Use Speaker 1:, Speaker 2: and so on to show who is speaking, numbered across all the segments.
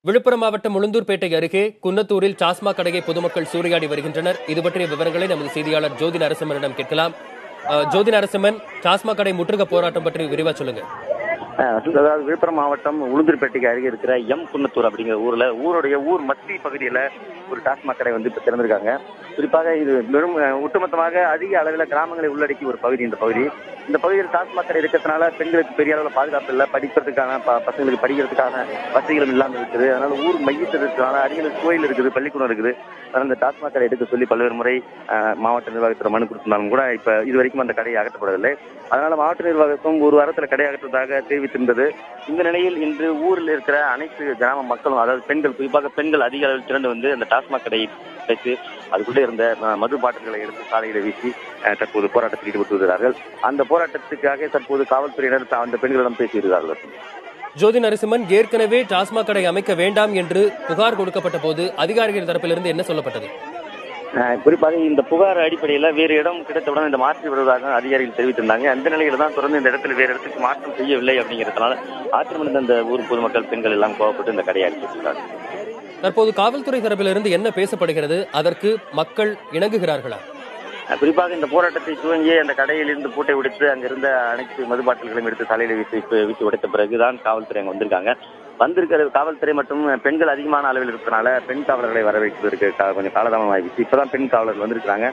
Speaker 1: விழுப்புரம் மாவட்டம் உளுந்தூர்பேட்டை அருகே குன்னத்தூரில் டாஸ்மாக் கடையை பொதுமக்கள் சூறையாடி வருகின்றனர். இது பற்றிய விவரங்களை நமது செய்தியாளர் ஜோதி நரசிம்மனிடம் கேட்கலாம். ஜோதி நரசிம்மன், டாஸ்மாக் கடை முற்றுகை போராட்டம் பற்றி விரிவா சொல்லுங்க.
Speaker 2: அதாவது விழுப்புரம் மாவட்டம் உளுந்தூர்பேட்டைக்கு அருகே இருக்கிற குன்னத்தூர் அப்படிங்கிற ஊருடைய மத்திய பகுதியில ஒரு டாஸ்மாக் கடை இப்ப திறந்திருக்காங்க. குறிப்பாக இது வெறும் ஒட்டுமொத்தமாக அதிக அளவில் கிராமங்களை உள்ளடக்கி ஒரு பகுதி. இந்த பகுதியில் டாஸ்மாக் கடை இருக்கிறதுனால பெண்களுக்கு பெரிய அளவில் பாதுகாப்பு இல்லை, படிக்கிறதுக்கான பசங்களுக்கு படிக்கிறதுக்கான வசதிகளும் இல்லாமல் இருக்குது. அதனால ஊர் மையத்தில் இருக்கிறதுனால அருகில் கோயில் இருக்குது, பள்ளிக்கூடம் இருக்குது. அதனால இந்த டாஸ்மாக் கடை எடுக்க சொல்லி பல்வேறு முறை மாவட்ட நிர்வாகத்தில் மனு கொடுத்திருந்தாலும் கூட இப்ப இது வரைக்கும் அந்த கடை அகற்றப்படவில்லை. அதனால மாவட்ட நிர்வாகத்தும் ஒரு வாரத்தில் கடை அகற்றுவதாக தெரிவித்திருந்தது. இந்த நிலையில் இன்று ஊரில் இருக்கிற அனைத்து கிராம மக்களும், அதாவது பெண்கள், குறிப்பாக பெண்கள் அதிக அளவில் திரண்டு அந்த டாஸ்மாக் கடையை வைத்து அதுக்குள்ளே இருந்த மது பாட்டில்களை எடுத்து சாலையில வீசி தற்போது போராட்டத்தில் ஈடுபட்டு வருகிறார்கள். அந்த போராட்டத்துக்காக தற்போது காவல்துறையினர் அந்த பெண்களிடம் பேசி வருகிறார்கள்.
Speaker 1: ஜோதி நரசிம்மன், ஏற்கனவே டாஸ்மாக் கடை அமைக்க வேண்டாம் என்று புகார் கொடுக்கப்பட்ட போது அதிகாரிகள் தரப்பிலிருந்து என்ன சொல்லப்பட்டது?
Speaker 2: குறிப்பாக இந்த புகார் அடிப்படையில் வேறு இடம் கிடைத்தவுடன் இந்த மாற்றி வருவதாக அதிகாரிகள் தெரிவித்திருந்தாங்க. அந்த நிலையில தான் தொடர்ந்து இந்த இடத்துல வேறு இடத்துக்கு மாற்றம் செய்யவில்லை அப்படிங்கிறதுனால ஆத்திரமடைந்த இந்த ஊர் பொதுமக்கள், பெண்கள் எல்லாம் கோவப்பட்டு இந்த கடையை அடித்திருக்கிறார்கள்.
Speaker 1: தற்போது காவல்துறை தரப்பிலிருந்து என்ன பேசப்படுகிறது? அதற்கு மக்கள் இணங்குகிறார்களா?
Speaker 2: குறிப்பாக இந்த போராட்டத்தை துவங்கி அந்த கடையில் இருந்து பூட்டை உடைத்து அங்கிருந்த அனைத்து மது பாட்டில்களையும் எடுத்து சாலையில் வீசி உடைத்த பிறகுதான் காவல்துறை அங்கே வந்திருக்கிற காவல்துறை மற்றும் பெண்கள் அதிகமான அளவில் இருக்கிறனால பெண் காவலர்களை வரவேற்பதற்கு கொஞ்சம் காலதாமம் ஆகிடுச்சு. இப்பதான் பெண் காவலர்கள் வந்திருக்கிறாங்க.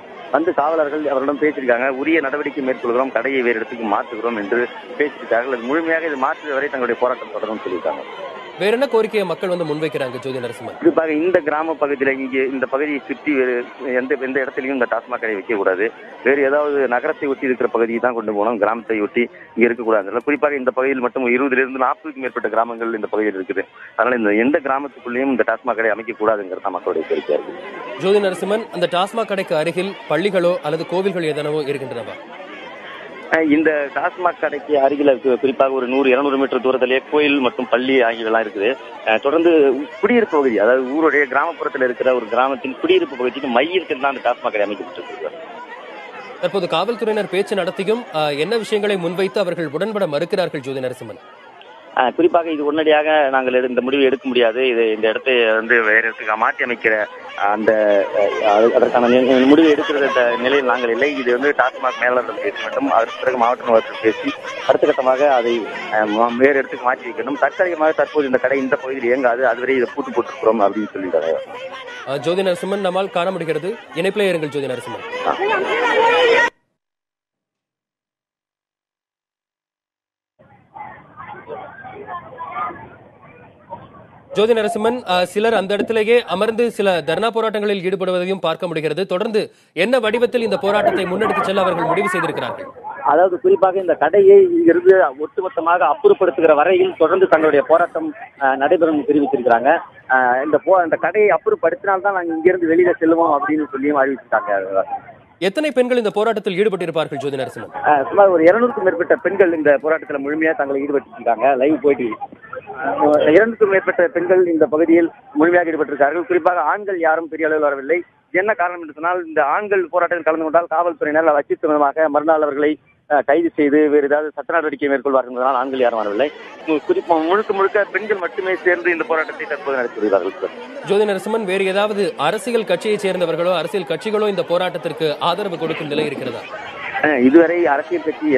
Speaker 2: காவலர்கள் அவரிடம் பேசியிருக்காங்க. உரிய நடவடிக்கை மேற்கொள்கிறோம், கடையை வேறு இடத்துக்கு மாற்றுகிறோம் என்று பேசியிருக்கார்கள். அது முழுமையாக இது மாற்றுவதை வரை தங்களுடைய போராட்டம் தொடரும் சொல்லியிருக்காங்க.
Speaker 1: வேற என்ன கோரிக்கையை மக்கள் முன்வைக்கிறாங்க ஜோதி நரசிம்மன்?
Speaker 2: குறிப்பாக இந்த கிராம பகுதியில் இந்த பகுதியை சுற்றி வேறு எந்த இடத்துலையும் இந்த டாஸ்மாக் கடை வைக்கக்கூடாது. வேறு ஏதாவது நகரத்தை ஒட்டி இருக்கிற பகுதியை தான் கொண்டு போகணும், கிராமத்தை ஒட்டி இங்க இருக்கக்கூடாது. குறிப்பாக இந்த பகுதியில் மட்டும் 20 to 40க்கும் மேற்பட்ட கிராமங்கள் இந்த பகுதியில் இருக்குது. அதனால இந்த எந்த கிராமத்துக்குள்ளேயும் இந்த டாஸ்மாக் கடை அமைக்கக்கூடாதுங்கிறது மக்களுடைய கோரிக்கையா இருக்கு.
Speaker 1: ஜோதி நரசிம்மன், அந்த டாஸ்மாக் கடைக்கு அருகில் பள்ளிகளோ அல்லது கோவில்கள் ஏதனவோ இருக்கின்றனவா?
Speaker 2: இந்த டாஸ்மாக் கடைக்கு அருகில் குறிப்பாக ஒரு 100-200 மீட்டர் தூரத்திலேயே கோயில் மற்றும் பள்ளி ஆகியவெல்லாம் இருக்குது. தொடர்ந்து குடியிருப்பு பகுதி, அதாவது ஊருடைய கிராமப்புறத்தில் இருக்கிற ஒரு கிராமத்தின் குடியிருப்பு பகுதிக்கு மையத்தில் தான் அந்த டாஸ்மாக் கடை அமைக்கப்பட்டிருக்கு.
Speaker 1: தற்போது காவல்துறையினர் பேச்சு நடத்தியும் என்ன விஷயங்களை முன்வைத்து அவர்கள் உடன்பட மறுக்கிறார்கள் ஜோதி நரசிம்மன்?
Speaker 2: குறிப்பாக இது உடனடியாக நாங்கள் இந்த முடிவை எடுக்க முடியாது, இந்த இடத்தை வேற இடத்துக்கு மாற்றி அமைக்கிற அதற்கான முடிவை எடுக்கிற நிலையில் நாங்கள் இல்லை. இது டாஸ்மாக் மேலாளர்கள் பேச வேண்டும். அதற்கு பிறகு மாவட்ட நிர்வாகத்தில் பேசி அடுத்த கட்டமாக அதை வேறு இடத்துக்கு மாற்றி வைக்கணும். தற்காலிகமாக தற்போது இந்த கடை இந்த பகுதியில் இயங்காது, அதுவரை இதை பூட்டு போட்டிருக்கிறோம் அப்படின்னு சொல்லிட்டாங்க.
Speaker 1: ஜோதி நரசிம்மன், நம்மால் காண முடிகிறது. இணைப்பிலே இருங்கள் ஜோதி நரசிம்மன். ஜோதி நரசிம்மன், சிலர் அந்த இடத்திலேயே அமர்ந்து சில தர்ணா போராட்டங்களில் ஈடுபடுவதையும் பார்க்க முடிகிறது. தொடர்ந்து என்ன வடிவத்தில் இந்த போராட்டத்தை முன்னெடுத்து செல்ல அவர்கள் முடிவு செய்திருக்கிறார்கள்?
Speaker 2: அதாவது குறிப்பாக இந்த கடையை இங்கிருந்து ஒட்டுமொத்தமாக அப்புறப்படுத்துகிற வரையில் தொடர்ந்து தங்களுடைய போராட்டம் நடைபெறும் தெரிவித்திருக்கிறாங்க. இந்த கடையை அப்புறப்படுத்தினால்தான் நாங்கள் இங்கிருந்து வெளியில செல்வோம் அப்படின்னு சொல்லியும் அறிவிச்சிருக்காங்க.
Speaker 1: எத்தனை பெண்கள் இந்த போராட்டத்தில் ஈடுபட்டிருப்பார்கள் ஜோதி நரசிம்மன்?
Speaker 2: சுமார் ஒரு 200க்கும் மேற்பட்ட பெண்கள் இந்த போராட்டத்தில் முழுமையாக தங்களை ஈடுபட்டிருக்காங்க. லைவ் போயிட்டு 200க்கும் மேற்பட்ட பெண்கள் இந்த பகுதியில் முழுமையாக ஈடுபட்டிருக்கார்கள். குறிப்பாக ஆண்கள் யாரும் பெரிய அளவில் வரவில்லை. என்ன காரணம் என்று சொன்னால், இந்த ஆண்கள் போராட்டத்தில் கலந்து கொண்டால் காவல்துறையினர் அச்சுறுத்தமாக மறுநாள் அவர்களை கைது செய்து வேறு ஏதாவது சட்ட நடவடிக்கை மேற்கொள்வார்கள் என்பதனால் ஆண்கள் யாரும் வரவில்லை. முழுக்க பெண்கள் மட்டுமே சேர்ந்து இந்த போராட்டத்தை தற்போது நடத்தி வருகிறார்கள்.
Speaker 1: ஜோதி நரசிம்மன், வேறு ஏதாவது அரசியல் கட்சியை சேர்ந்தவர்களோ அரசியல் கட்சிகளோ இந்த போராட்டத்திற்கு ஆதரவு கொடுக்கும் நிலை இருக்கிறதா?
Speaker 2: இதுவரை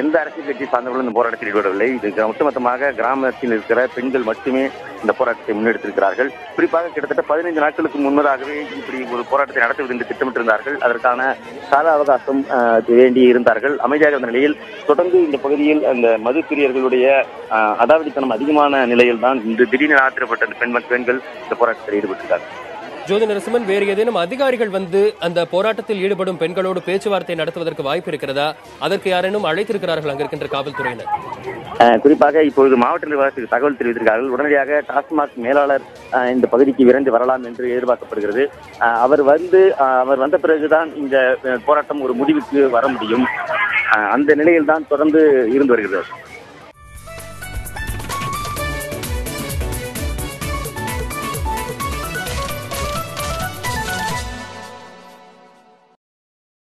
Speaker 2: எந்த அரசியல் கட்சி சார்ந்தவர்களும் இந்த போராட்டத்தில் ஈடுபடவில்லை. இது ஒட்டுமொத்தமாக கிராமத்தில் இருக்கிற பெண்கள் மட்டுமே இந்த போராட்டத்தை முன்னெடுத்திருக்கிறார்கள். குறிப்பாக கிட்டத்தட்ட 15 நாட்களுக்கு முன்னதாகவே இப்படி ஒரு போராட்டத்தை நடத்துவது என்று திட்டமிட்டிருந்தார்கள். அதற்கான கால அவகாசம் வேண்டி இருந்தார்கள். அமைதியாக இருந்த நிலையில் தொடர்ந்து இந்த பகுதியில் அந்த மது பிரியர்களுடைய அடாவடித்தனம் அதிகமான நிலையில் தான் இன்று திடீரென ஆத்திரப்பட்ட பெண்கள் இந்த போராட்டத்தில் ஈடுபட்டிருக்கிறார்கள்.
Speaker 1: ஜோதி நரசிம்மன், வேறு ஏதேனும் அதிகாரிகள் அந்த போராட்டத்தில் ஈடுபடும் பெண்களோடு பேச்சுவார்த்தை நடத்துவதற்கு வாய்ப்பு இருக்கிறதா? அதற்கு யாரேனும் அழைத்திருக்கிறார்கள் அங்க இருக்கின்ற காவல்துறையினர்?
Speaker 2: குறிப்பாக இப்பொழுது மாவட்ட நிர்வாகத்துக்கு தகவல் தெரிவித்திருக்கிறார்கள். உடனடியாக டாஸ்மாக் மேலாளர் இந்த பகுதிக்கு விரைந்து வரலாம் என்று எதிர்பார்க்கப்படுகிறது. அவர் வந்த பிறகுதான் இந்த போராட்டம் ஒரு முடிவுக்கு வர முடியும். அந்த நிலையில் தான் தொடர்ந்து இருந்து வருகிறது.